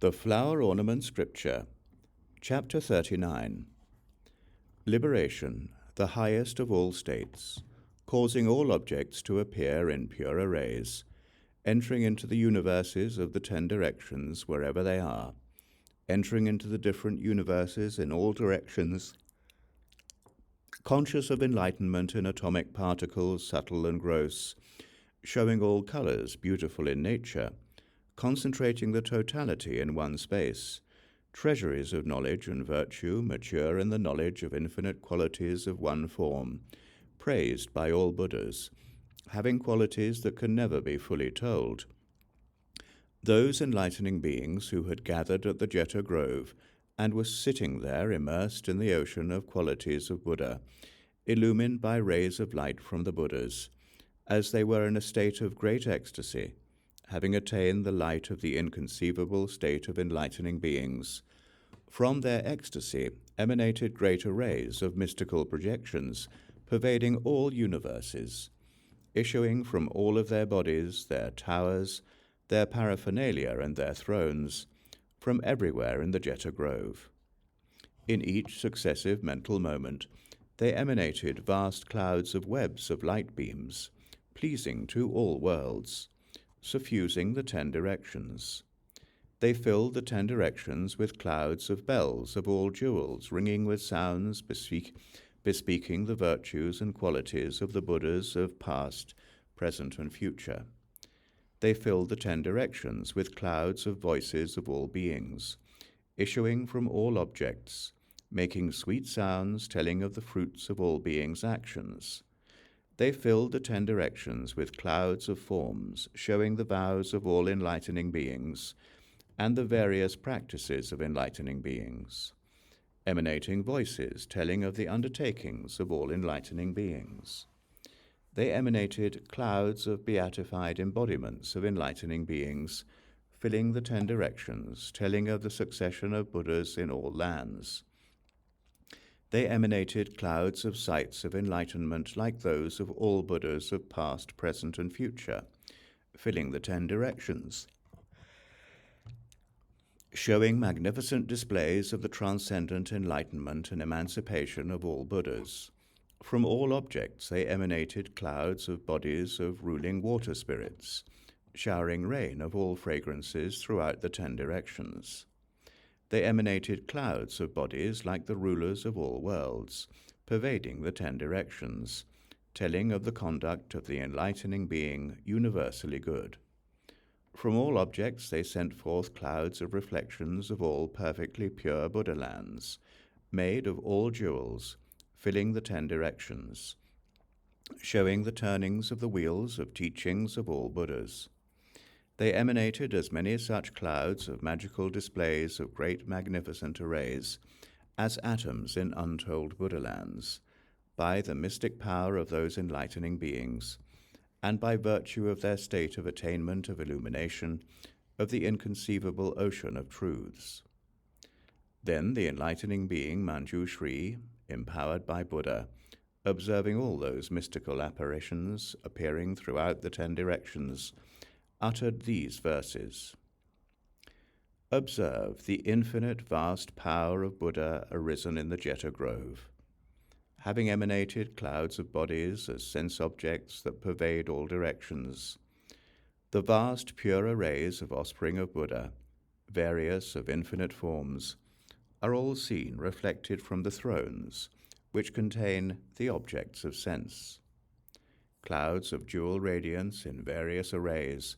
The Flower Ornament Scripture, Chapter 39. Liberation, the highest of all states, causing all objects to appear in pure arrays, entering into the universes of the 10 directions wherever they are, entering into the different universes in all directions, conscious of enlightenment in atomic particles, subtle and gross, showing all colors beautiful in nature, concentrating the totality in one space, treasuries of knowledge and virtue mature in the knowledge of infinite qualities of one form, praised by all Buddhas, having qualities that can never be fully told. Those enlightening beings who had gathered at the Jeta Grove and were sitting there immersed in the ocean of qualities of Buddha, illumined by rays of light from the Buddhas, as they were in a state of great ecstasy, having attained the light of the inconceivable state of enlightening beings. From their ecstasy emanated great arrays of mystical projections, pervading all universes, issuing from all of their bodies, their towers, their paraphernalia and their thrones, from everywhere in the Jeta Grove. In each successive mental moment, they emanated vast clouds of webs of light beams, pleasing to all worlds, suffusing the 10 directions. They filled the 10 directions with clouds of bells of all jewels, ringing with sounds bespeaking the virtues and qualities of the Buddhas of past, present, and future. They filled the 10 directions with clouds of voices of all beings, issuing from all objects, making sweet sounds telling of the fruits of all beings' actions. They filled the 10 directions with clouds of forms, showing the vows of all enlightening beings, and the various practices of enlightening beings, emanating voices telling of the undertakings of all enlightening beings. They emanated clouds of beatified embodiments of enlightening beings, filling the 10 directions, telling of the succession of Buddhas in all lands. They emanated clouds of sights of enlightenment like those of all Buddhas of past, present, and future, filling the 10 directions, showing magnificent displays of the transcendent enlightenment and emancipation of all Buddhas. From all objects they emanated clouds of bodies of ruling water spirits, showering rain of all fragrances throughout the 10 directions. They emanated clouds of bodies like the rulers of all worlds, pervading the 10 directions, telling of the conduct of the enlightening being universally good. From all objects they sent forth clouds of reflections of all perfectly pure Buddha lands, made of all jewels, filling the 10 directions, showing the turnings of the wheels of teachings of all Buddhas. They emanated as many such clouds of magical displays of great magnificent arrays as atoms in untold Buddha lands, by the mystic power of those enlightening beings, and by virtue of their state of attainment of illumination of the inconceivable ocean of truths. Then the enlightening being Manjushri, empowered by Buddha, observing all those mystical apparitions appearing throughout the 10 directions, uttered these verses. Observe the infinite vast power of Buddha arisen in the Jeta Grove, having emanated clouds of bodies as sense objects that pervade all directions. The vast pure arrays of offspring of Buddha, various of infinite forms, are all seen reflected from the thrones, which contain the objects of sense. Clouds of jewel radiance in various arrays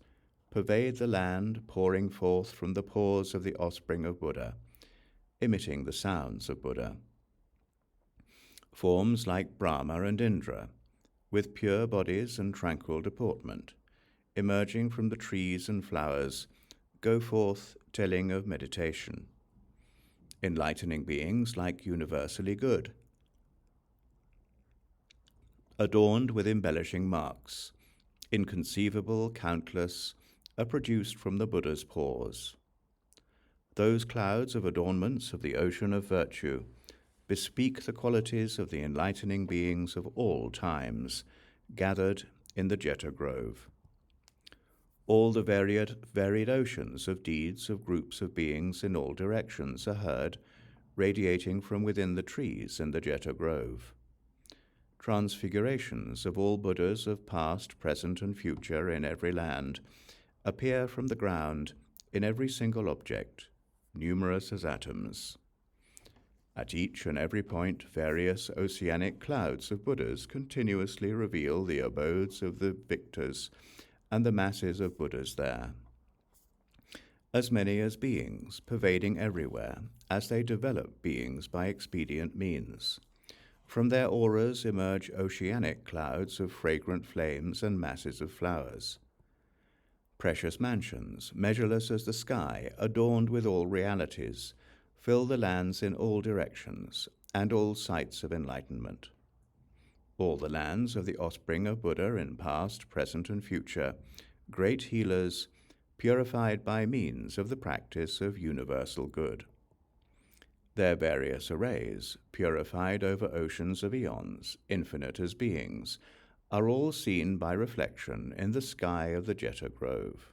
pervade the land, pouring forth from the pores of the offspring of Buddha, emitting the sounds of Buddha. Forms like Brahma and Indra, with pure bodies and tranquil deportment, emerging from the trees and flowers, go forth telling of meditation. Enlightening beings like universally good, adorned with embellishing marks, inconceivable, countless, are produced from the Buddha's pores. Those clouds of adornments of the ocean of virtue bespeak the qualities of the enlightening beings of all times, gathered in the Jeta Grove. All the varied oceans of deeds of groups of beings in all directions are heard, radiating from within the trees in the Jeta Grove. Transfigurations of all Buddhas of past, present, and future in every land appear from the ground in every single object, numerous as atoms. At each and every point, various oceanic clouds of Buddhas continuously reveal the abodes of the victors and the masses of Buddhas there. As many as beings, pervading everywhere, as they develop beings by expedient means. From their auras emerge oceanic clouds of fragrant flames and masses of flowers. Precious mansions, measureless as the sky, adorned with all realities, fill the lands in all directions, and all sites of enlightenment. All the lands of the offspring of Buddha in past, present, and future, great healers, purified by means of the practice of universal good. Their various arrays, purified over oceans of eons, infinite as beings, are all seen by reflection in the sky of the Jeta Grove.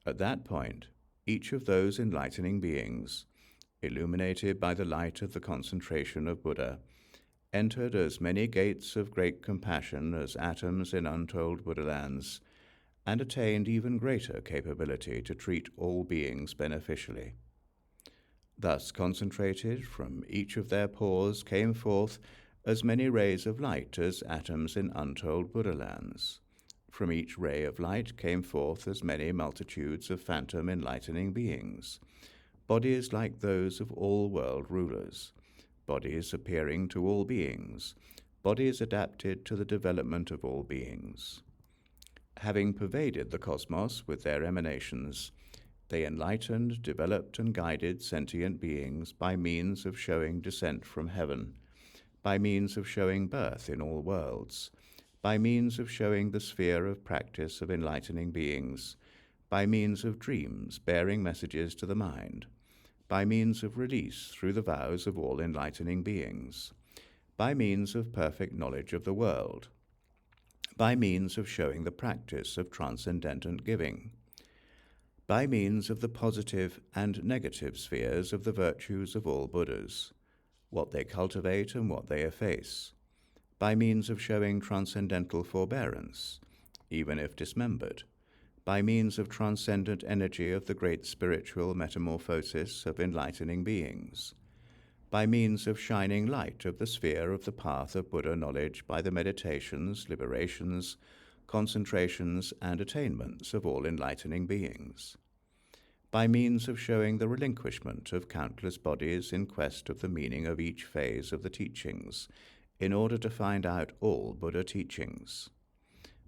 At that point, each of those enlightening beings, illuminated by the light of the concentration of Buddha, entered as many gates of great compassion as atoms in untold Buddhalands, and attained even greater capability to treat all beings beneficially. Thus concentrated from each of their pores came forth as many rays of light as atoms in untold Buddhalands. From each ray of light came forth as many multitudes of phantom enlightening beings, bodies like those of all world rulers, bodies appearing to all beings, bodies adapted to the development of all beings. Having pervaded the cosmos with their emanations, they enlightened, developed, and guided sentient beings by means of showing descent from heaven, by means of showing birth in all worlds, by means of showing the sphere of practice of enlightening beings, by means of dreams bearing messages to the mind, by means of release through the vows of all enlightening beings, by means of perfect knowledge of the world, by means of showing the practice of transcendent giving, by means of the positive and negative spheres of the virtues of all Buddhas, what they cultivate and what they efface, by means of showing transcendental forbearance, even if dismembered, by means of transcendent energy of the great spiritual metamorphosis of enlightening beings, by means of shining light of the sphere of the path of Buddha knowledge by the meditations, liberations, concentrations, and attainments of all enlightening beings, by means of showing the relinquishment of countless bodies in quest of the meaning of each phase of the teachings, in order to find out all Buddha teachings,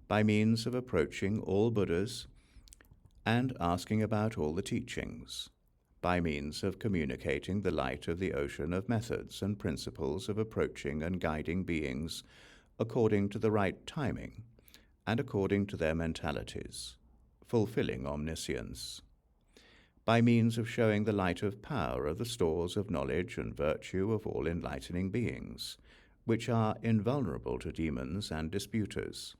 by means of approaching all Buddhas and asking about all the teachings, by means of communicating the light of the ocean of methods and principles of approaching and guiding beings according to the right timing and according to their mentalities, fulfilling omniscience, by means of showing the light of power of the stores of knowledge and virtue of all enlightening beings, which are invulnerable to demons and disputers,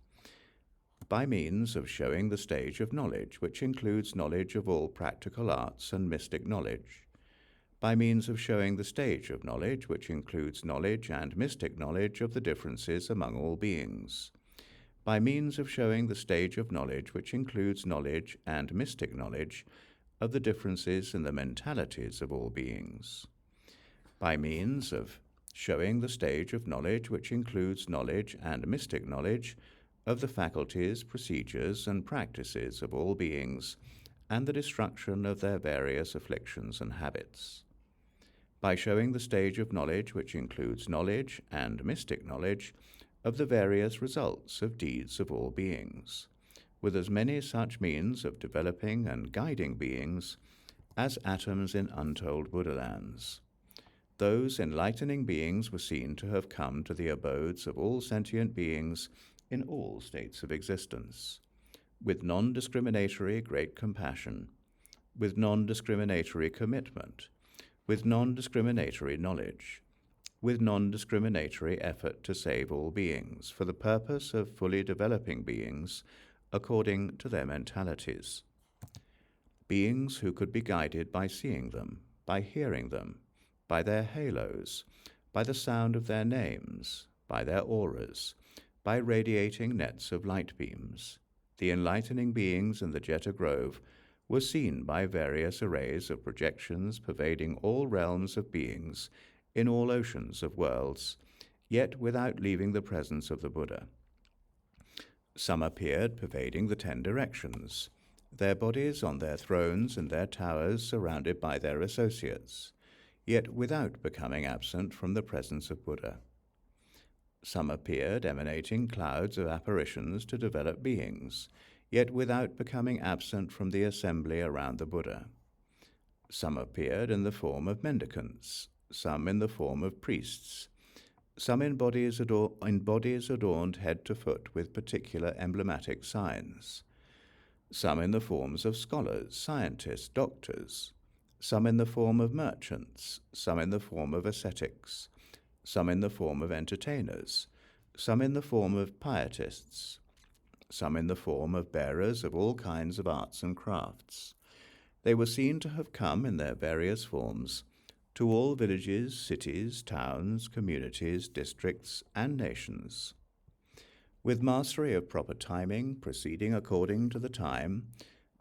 by means of showing the stage of knowledge, which includes knowledge of all practical arts and mystic knowledge, by means of showing the stage of knowledge, which includes knowledge and mystic knowledge of the differences among all beings, by means of showing the stage of knowledge, which includes knowledge and mystic knowledge of the differences in the mentalities of all beings, by means of showing the stage of knowledge, which includes knowledge and mystic knowledge of the faculties, procedures, and practices of all beings, and the destruction of their various afflictions and habits, by showing the stage of knowledge which includes knowledge and mystic knowledge of the various results of deeds of all beings, with as many such means of developing and guiding beings as atoms in untold Buddhalands. Those enlightening beings were seen to have come to the abodes of all sentient beings in all states of existence, with non-discriminatory great compassion, with non-discriminatory commitment, with non-discriminatory knowledge, with non-discriminatory effort to save all beings, for the purpose of fully developing beings according to their mentalities. Beings who could be guided by seeing them, by hearing them, by their halos, by the sound of their names, by their auras, by radiating nets of light beams. The enlightening beings in the Jeta Grove were seen by various arrays of projections pervading all realms of beings in all oceans of worlds, yet without leaving the presence of the Buddha. Some appeared pervading the 10 directions, their bodies on their thrones and their towers surrounded by their associates, yet without becoming absent from the presence of Buddha. Some appeared emanating clouds of apparitions to develop beings, yet without becoming absent from the assembly around the Buddha. Some appeared in the form of mendicants, some in the form of priests, some in bodies adorned head to foot with particular emblematic signs, some in the forms of scholars, scientists, doctors, some in the form of merchants, some in the form of ascetics, some in the form of entertainers, some in the form of pietists, some in the form of bearers of all kinds of arts and crafts. They were seen to have come in their various forms to all villages, cities, towns, communities, districts, and nations. With mastery of proper timing, proceeding according to the time,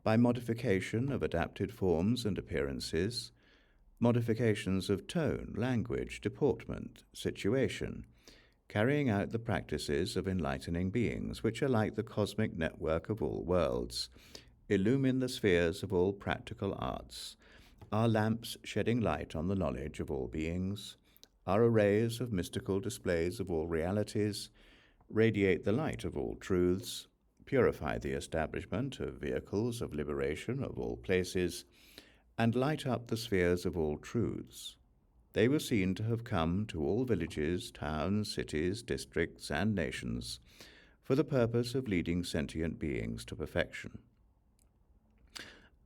by modification of adapted forms and appearances, modifications of tone, language, deportment, situation, carrying out the practices of enlightening beings, which are like the cosmic network of all worlds, illumine the spheres of all practical arts, are lamps shedding light on the knowledge of all beings, are arrays of mystical displays of all realities, radiate the light of all truths, purify the establishment of vehicles of liberation of all places, and light up the spheres of all truths. They were seen to have come to all villages, towns, cities, districts, and nations for the purpose of leading sentient beings to perfection.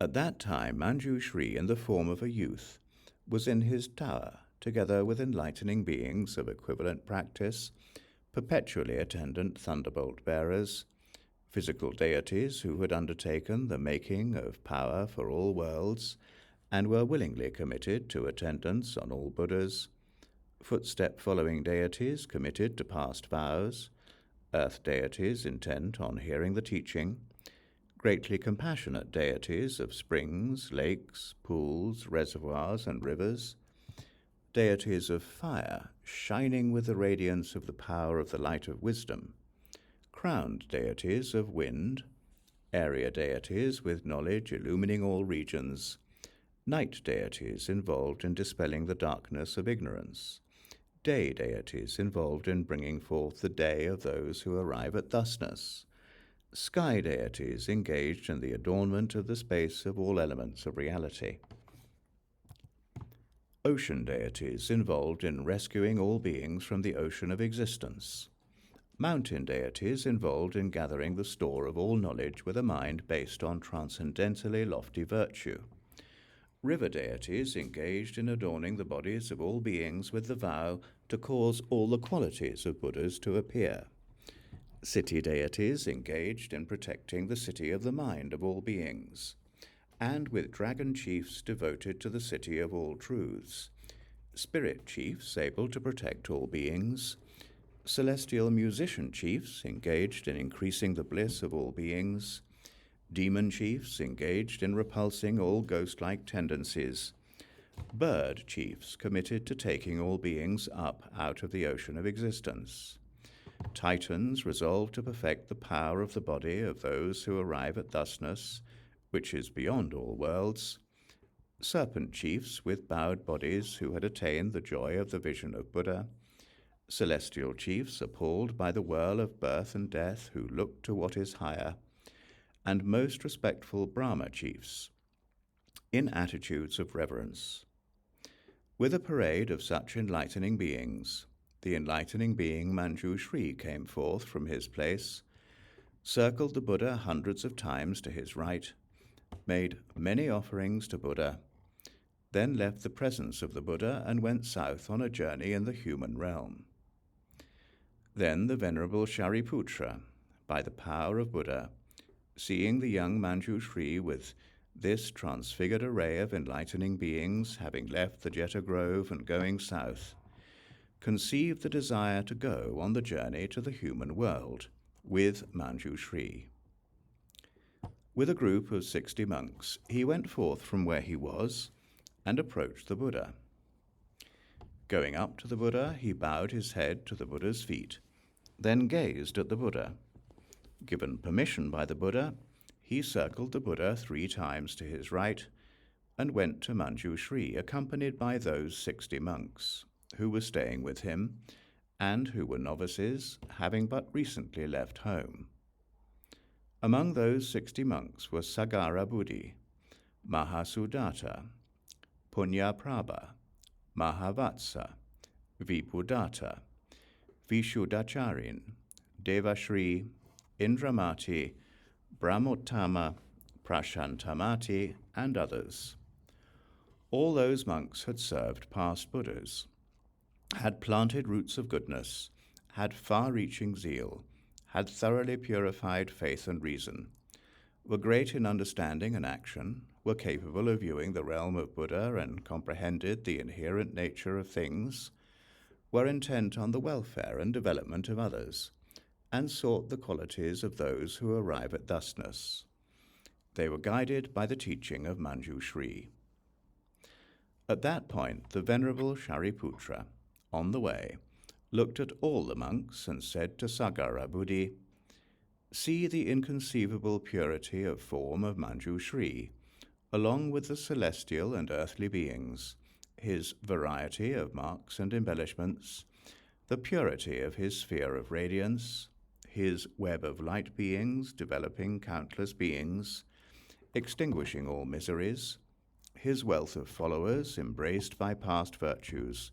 At that time, Manjushri, in the form of a youth, was in his tower, together with enlightening beings of equivalent practice, perpetually attendant thunderbolt bearers, physical deities who had undertaken the making of power for all worlds and were willingly committed to attendance on all Buddhas, footstep-following deities committed to past vows, earth deities intent on hearing the teaching, greatly compassionate deities of springs, lakes, pools, reservoirs, and rivers, deities of fire shining with the radiance of the power of the light of wisdom, crowned deities of wind, area deities with knowledge illumining all regions, night deities involved in dispelling the darkness of ignorance, day deities involved in bringing forth the day of those who arrive at thusness, sky deities engaged in the adornment of the space of all elements of reality, ocean deities involved in rescuing all beings from the ocean of existence, mountain deities involved in gathering the store of all knowledge with a mind based on transcendentally lofty virtue, river deities engaged in adorning the bodies of all beings with the vow to cause all the qualities of Buddhas to appear, city deities engaged in protecting the city of the mind of all beings, and with dragon chiefs devoted to the city of all truths, spirit chiefs able to protect all beings, celestial musician chiefs engaged in increasing the bliss of all beings, demon chiefs engaged in repulsing all ghost-like tendencies, bird chiefs committed to taking all beings up out of the ocean of existence, Titans resolve to perfect the power of the body of those who arrive at thusness, which is beyond all worlds, serpent chiefs with bowed bodies who had attained the joy of the vision of Buddha, celestial chiefs appalled by the whirl of birth and death who look to what is higher, and most respectful Brahma chiefs, in attitudes of reverence. With a parade of such enlightening beings, the enlightening being Manjushri came forth from his place, circled the Buddha hundreds of times to his right, made many offerings to Buddha, then left the presence of the Buddha and went south on a journey in the human realm. Then the Venerable Shariputra, by the power of Buddha, Seeing the young Manjushri with this transfigured array of enlightening beings, having left the Jeta Grove and going south, conceived the desire to go on the journey to the human world with Manjushri. With a group of 60 monks, he went forth from where he was and approached the Buddha. Going up to the Buddha, he bowed his head to the Buddha's feet, then gazed at the Buddha. Given permission by the Buddha, he circled the Buddha 3 times to his right and went to Manjushri, accompanied by those 60 monks who were staying with him and who were novices, having but recently left home. Among those 60 monks were Sagara Buddhi, Mahasudatta, Punyaprabha, Mahavatsa, Vipudatta, Vishudacharin, Devashri, Indramati, Brahmottama, Prashantamati, and others. All those monks had served past Buddhas, had planted roots of goodness, had far-reaching zeal, had thoroughly purified faith and reason, were great in understanding and action, were capable of viewing the realm of Buddha and comprehended the inherent nature of things, were intent on the welfare and development of others, and sought the qualities of those who arrive at thusness. They were guided by the teaching of Manjushri. At that point, the Venerable Shariputra, on the way, looked at all the monks and said to Sagara Buddhi, "See the inconceivable purity of form of Manjushri, along with the celestial and earthly beings, his variety of marks and embellishments, the purity of his sphere of radiance, his web of light beings developing countless beings, extinguishing all miseries, his wealth of followers embraced by past virtues,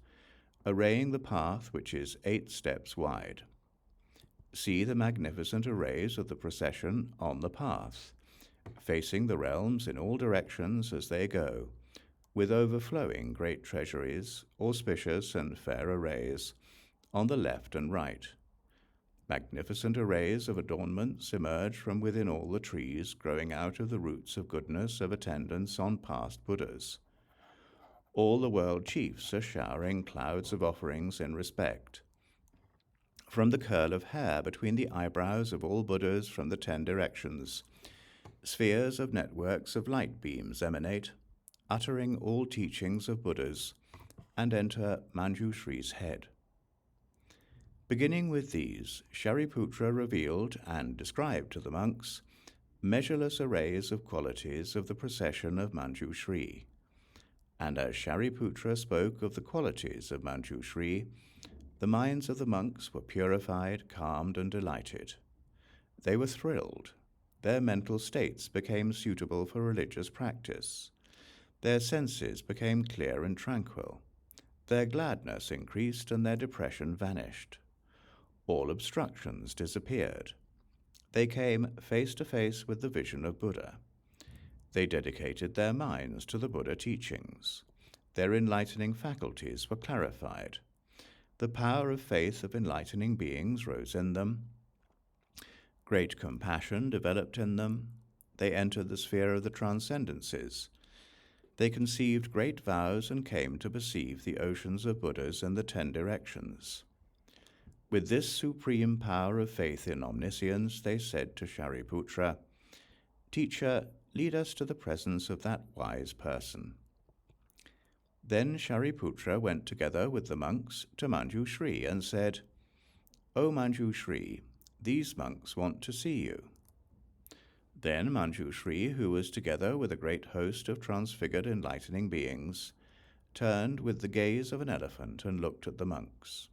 arraying the path which is 8 steps wide. See the magnificent arrays of the procession on the path, facing the realms in all directions as they go, with overflowing great treasuries, auspicious and fair arrays, on the left and right. Magnificent arrays of adornments emerge from within all the trees growing out of the roots of goodness of attendance on past Buddhas. All the world chiefs are showering clouds of offerings in respect. From the curl of hair between the eyebrows of all Buddhas from the 10 directions, spheres of networks of light beams emanate, uttering all teachings of Buddhas, and enter Manjushri's head. Beginning with these, Shariputra revealed and described to the monks measureless arrays of qualities of the procession of Manjushri. And as Shariputra spoke of the qualities of Manjushri, the minds of the monks were purified, calmed, and delighted. They were thrilled. Their mental states became suitable for religious practice. Their senses became clear and tranquil. Their gladness increased and their depression vanished. All obstructions disappeared. They came face to face with the vision of Buddha. They dedicated their minds to the Buddha teachings. Their enlightening faculties were clarified. The power of faith of enlightening beings rose in them. Great compassion developed in them. They entered the sphere of the transcendences. They conceived great vows and came to perceive the oceans of Buddhas in the 10 directions. With this supreme power of faith in omniscience, they said to Shariputra, "Teacher, lead us to the presence of that wise person." Then Shariputra went together with the monks to Manjushri and said, "O Manjushri, these monks want to see you." Then Manjushri, who was together with a great host of transfigured enlightening beings, turned with the gaze of an elephant and looked at the monks.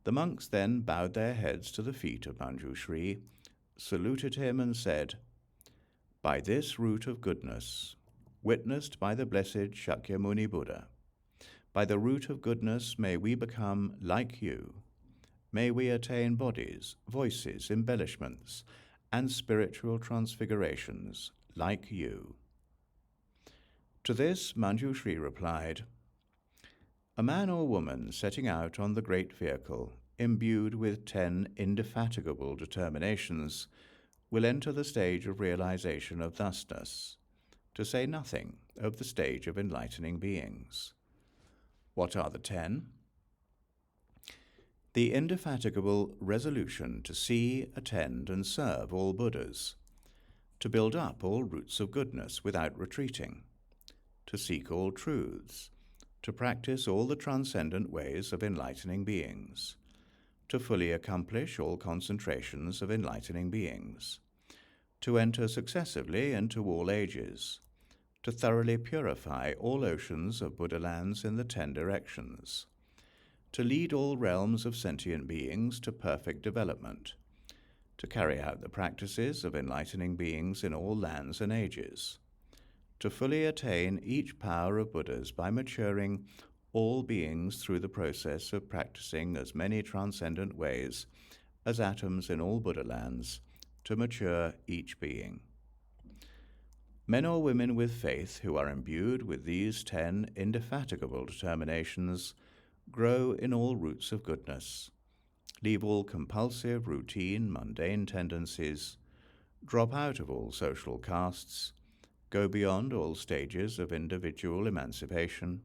The monks then bowed their heads to the feet of Manjushri, saluted him and said, "By this root of goodness, witnessed by the blessed Shakyamuni Buddha, by the root of goodness may we become like you. May we attain bodies, voices, embellishments, and spiritual transfigurations like you." To this Manjushri replied, "A man or woman setting out on the great vehicle, imbued with 10 indefatigable determinations, will enter the stage of realization of thusness, to say nothing of the stage of enlightening beings. What are the 10? The indefatigable resolution to see, attend, and serve all Buddhas, to build up all roots of goodness without retreating, to seek all truths, to practice all the transcendent ways of enlightening beings, to fully accomplish all concentrations of enlightening beings, to enter successively into all ages, to thoroughly purify all oceans of Buddha lands in the 10 directions, to lead all realms of sentient beings to perfect development, to carry out the practices of enlightening beings in all lands and ages, to fully attain each power of Buddhas by maturing all beings through the process of practicing as many transcendent ways as atoms in all Buddha lands, to mature each being. Men or women with faith who are imbued with these 10 indefatigable determinations grow in all roots of goodness, leave all compulsive, routine, mundane tendencies, drop out of all social castes, go beyond all stages of individual emancipation,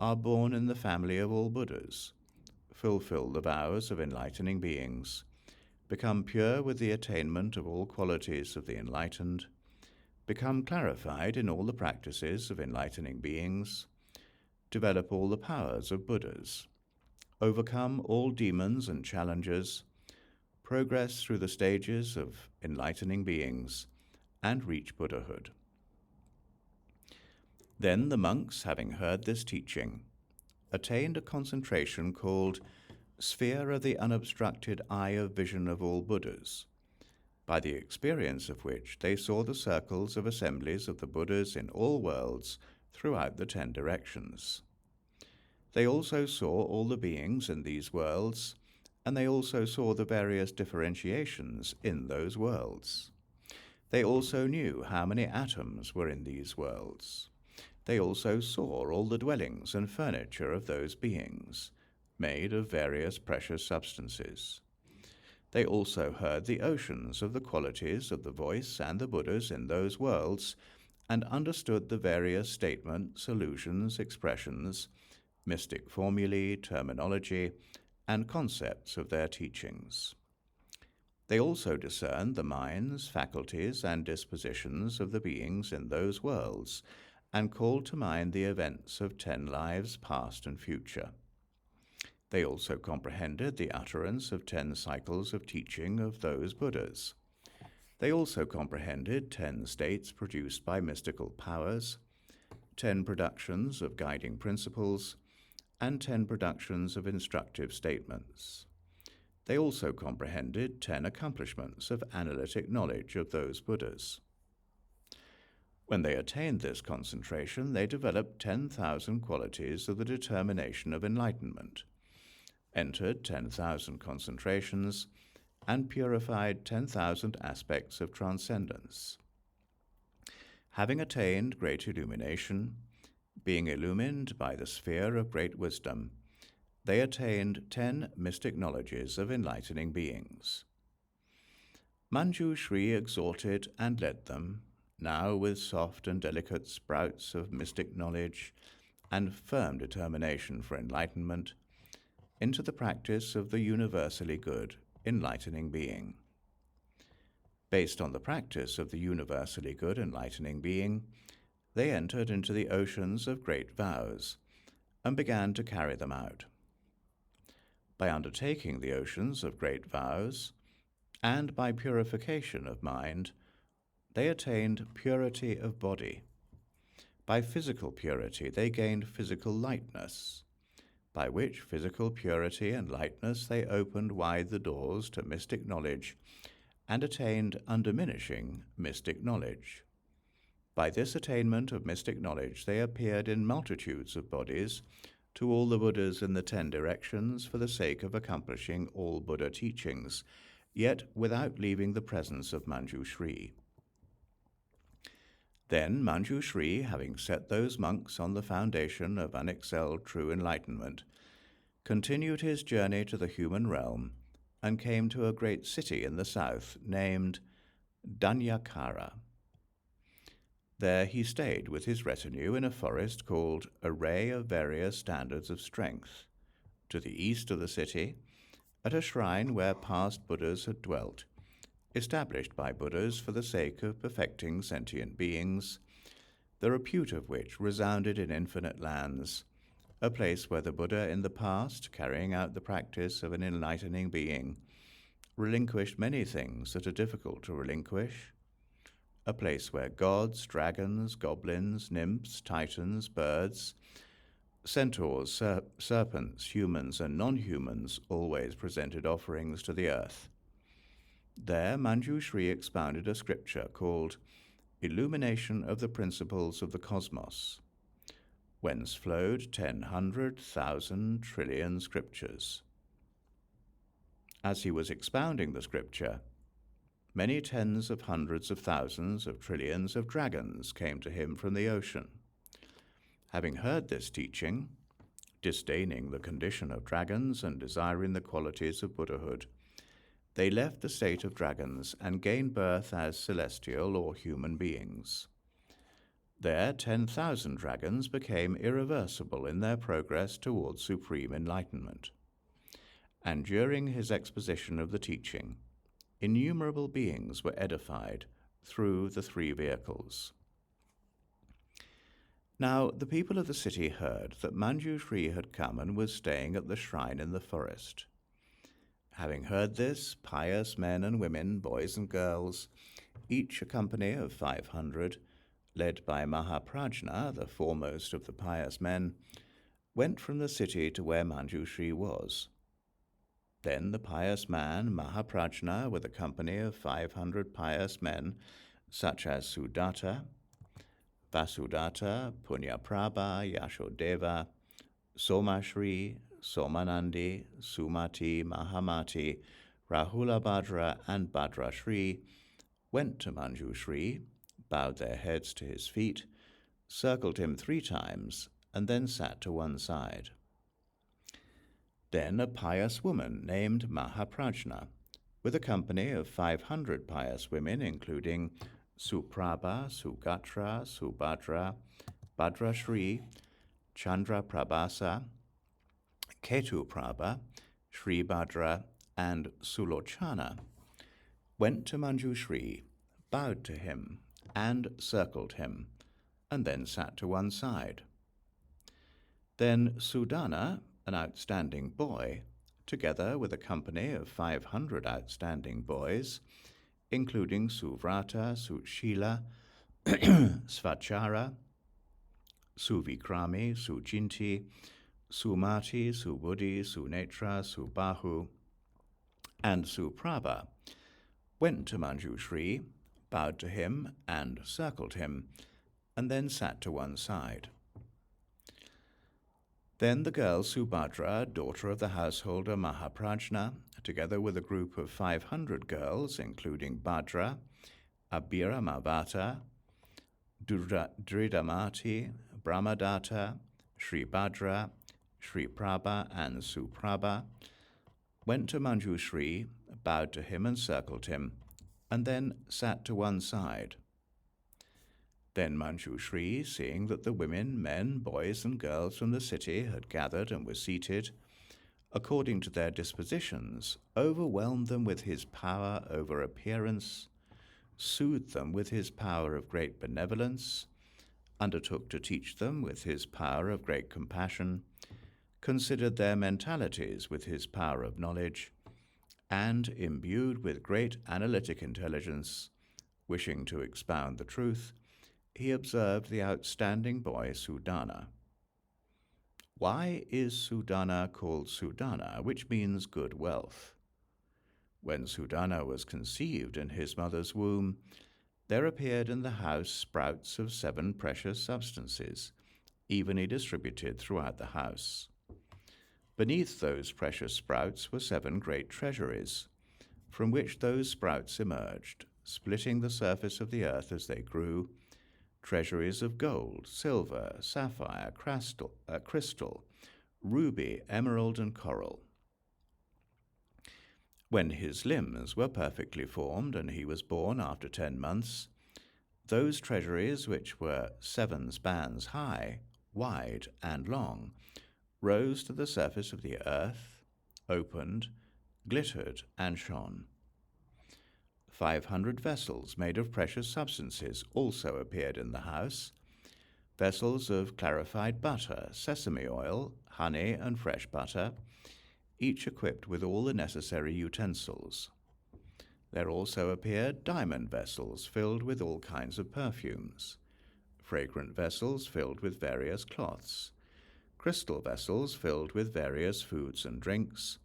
are born in the family of all Buddhas, fulfill the vows of enlightening beings, become pure with the attainment of all qualities of the enlightened, become clarified in all the practices of enlightening beings, develop all the powers of Buddhas, overcome all demons and challenges, progress through the stages of enlightening beings, and reach Buddhahood. Then the monks, having heard this teaching, attained a concentration called sphere of the unobstructed eye of vision of all Buddhas, by the experience of which they saw the circles of assemblies of the Buddhas in all worlds throughout the 10 directions. They also saw all the beings in these worlds, and they also saw the various differentiations in those worlds. They also knew how many atoms were in these worlds. They also saw all the dwellings and furniture of those beings, made of various precious substances. They also heard the oceans of the qualities of the voice and the Buddhas in those worlds, and understood the various statements, allusions, expressions, mystic formulae, terminology, and concepts of their teachings. They also discerned the minds, faculties, and dispositions of the beings in those worlds, and called to mind the events of 10 lives past and future. They also comprehended the utterance of 10 cycles of teaching of those Buddhas. They also comprehended 10 states produced by mystical powers, 10 productions of guiding principles, and 10 productions of instructive statements. They also comprehended 10 accomplishments of analytic knowledge of those Buddhas. When they attained this concentration, they developed 10,000 qualities of the determination of enlightenment, entered 10,000 concentrations, and purified 10,000 aspects of transcendence. Having attained great illumination, being illumined by the sphere of great wisdom, they attained 10 mystic knowledges of enlightening beings. Manju Shri exhorted and led them, now with soft and delicate sprouts of mystic knowledge and firm determination for enlightenment, into the practice of the universally good, enlightening being. Based on the practice of the universally good, enlightening being, they entered into the oceans of great vows and began to carry them out. By undertaking the oceans of great vows, and by purification of mind, they attained purity of body. By physical purity, they gained physical lightness, by which physical purity and lightness they opened wide the doors to mystic knowledge and attained undiminishing mystic knowledge. By this attainment of mystic knowledge they appeared in multitudes of bodies to all the Buddhas in the 10 directions for the sake of accomplishing all Buddha teachings, yet without leaving the presence of Manju Shri. Then Manju Shri, having set those monks on the foundation of unexcelled true enlightenment, continued his journey to the human realm and came to a great city in the south named Danyakara. There he stayed with his retinue in a forest called Array of Various Standards of Strength, to the east of the city, at a shrine where past Buddhas had dwelt, established by Buddhas for the sake of perfecting sentient beings, the repute of which resounded in infinite lands, a place where the Buddha in the past, carrying out the practice of an enlightening being, relinquished many things that are difficult to relinquish, a place where gods, dragons, goblins, nymphs, titans, birds, centaurs, serpents, humans, and non-humans always presented offerings to the earth. There Manjushri expounded a scripture called Illumination of the Principles of the Cosmos, whence flowed 10,000,000 trillion scriptures. As he was expounding the scripture, many tens of hundreds of thousands of trillions of dragons came to him from the ocean. Having heard this teaching, disdaining the condition of dragons and desiring the qualities of Buddhahood, they left the state of dragons and gained birth as celestial or human beings. There 10,000 dragons became irreversible in their progress towards supreme enlightenment. And during his exposition of the teaching, innumerable beings were edified through the three vehicles. Now the people of the city heard that Manjushri had come and was staying at the shrine in the forest. Having heard this, pious men and women, boys and girls, each a company of 500, led by Mahaprajna, the foremost of the pious men, went from the city to where Manjushri was. Then the pious man, Mahaprajna, with a company of 500 pious men, such as Sudatta, Vasudatta, Punyaprabha, Yashodeva, Somashri, Somanandi, Sumati, Mahamati, Rahulabhadra, and Bhadrashri, went to Manjushri, bowed their heads to his feet, circled him 3 times, and then sat to one side. Then a pious woman named Mahaprajna, with a company of 500 pious women, including Suprabha, Sugatra, Subhadra, Bhadrashri, Chandraprabhasa, Ketuprabha, Sribhadra, and Sulochana, went to Manjushri, bowed to him, and circled him, and then sat to one side. Then Sudana, an outstanding boy, together with a company of 500 outstanding boys, including Suvrata, Sushila, Svachara, Suvikrami, Sujinti, Sumati, Subudhi, Sunetra, Subahu, and Suprabha, went to Manjushri, bowed to him and circled him, and then sat to one side. Then the girl Subhadra, daughter of the householder Mahaprajna, together with a group of 500 girls, including Bhadra, Abhiramavata, Dridamati, Brahmadatta, Sribhadra, Sriprabha, and Suprabha, went to Manjushri, bowed to him and circled him, and then sat to one side. Then Manjushri, seeing that the women, men, boys, and girls from the city had gathered and were seated, according to their dispositions, overwhelmed them with his power over appearance, soothed them with his power of great benevolence, undertook to teach them with his power of great compassion, considered their mentalities with his power of knowledge, and, imbued with great analytic intelligence, wishing to expound the truth, he observed the outstanding boy Sudana. Why is Sudana called Sudana, which means good wealth? When Sudana was conceived in his mother's womb, there appeared in the house sprouts of 7 precious substances, evenly distributed throughout the house. Beneath those precious sprouts were 7 great treasuries, from which those sprouts emerged, splitting the surface of the earth as they grew, treasuries of gold, silver, sapphire, crystal, ruby, emerald, and coral. When his limbs were perfectly formed and he was born after 10 months, those treasuries which were 7 spans high, wide, and long, rose to the surface of the earth, opened, glittered, and shone. 500 vessels made of precious substances also appeared in the house, vessels of clarified butter, sesame oil, honey, and fresh butter, each equipped with all the necessary utensils. There also appeared diamond vessels filled with all kinds of perfumes, fragrant vessels filled with various cloths, crystal vessels filled with various foods and drinks,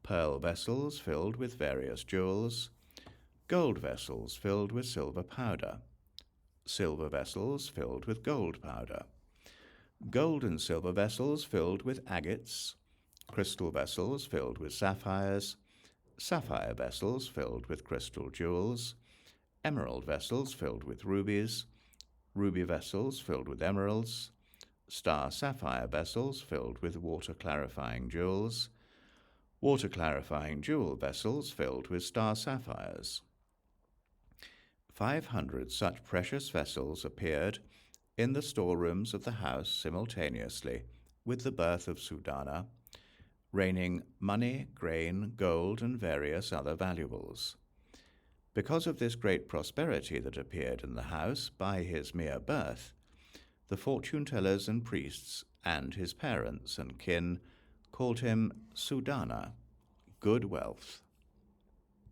pearl vessels filled with various jewels, gold vessels filled with silver powder, silver vessels filled with gold powder, gold and silver vessels filled with agates, crystal vessels filled with sapphires, sapphire vessels filled with crystal jewels, emerald vessels filled with rubies, ruby vessels filled with emeralds, star sapphire vessels filled with water-clarifying jewels, water-clarifying jewel vessels filled with star sapphires. 500 such precious vessels appeared in the storerooms of the house simultaneously with the birth of Sudana, raining money, grain, gold, and various other valuables. Because of this great prosperity that appeared in the house by his mere birth, the fortune-tellers and priests and his parents and kin called him Sudana, good wealth.